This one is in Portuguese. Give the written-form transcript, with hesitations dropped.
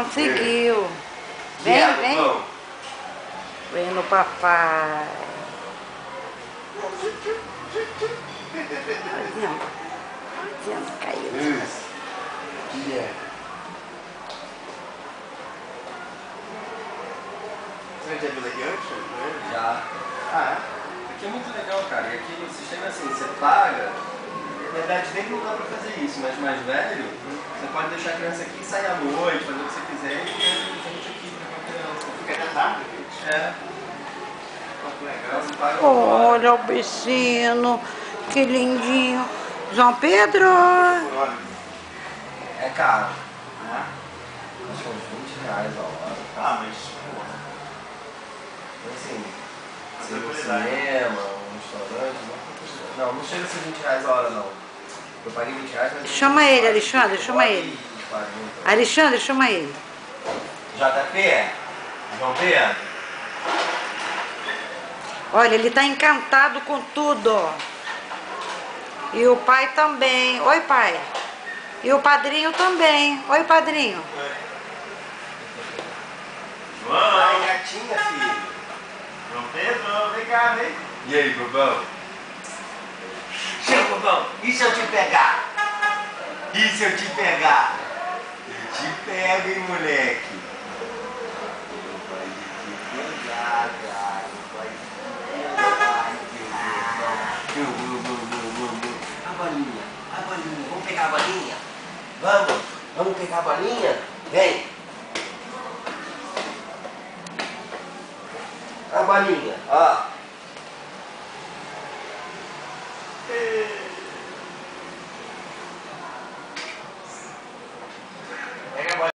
Conseguiu. Vem, vem. Vem no papai. Adianta, caiu. Isso. Você já viu daqui antes? Já. Ah, Aqui é muito legal, cara. E aqui no sistema é assim, você paga. Na verdade, nem não dá pra fazer isso, mas mais velho, você pode deixar a criança aqui e sair à noite, fazer o que você quiser e ficar gente aqui com a criança. fica até tarde. É. Pô, que legal. Então, você paga por hora. Olha o bichinho. Que lindinho. João Pedro. Por hora. É caro. Ah, Acho que uns R$20 a hora. mas, porra. Então, assim, A se ir no tranquilidade. cinema, um restaurante, não chega a ser R$20 a hora, não. Eu paguei R$20, mas... Chama ele, Alexandre, chama ele. Alexandre, chama ele. JP? João Pedro? Olha, ele tá encantado com tudo. E o pai também. Oi, pai. E o padrinho também. Oi, padrinho. Ai, gatinha, filho. João Pedro, vem cá, vem. E aí, bobão? Chega, bobão, e se eu te pegar? E se eu te pegar? Eu te pego, hein, moleque? Eu vou te pegar, cara. Eu vou te pegar. A bolinha. Vamos pegar a bolinha? Vamos pegar a bolinha? Vem. A bolinha, ó.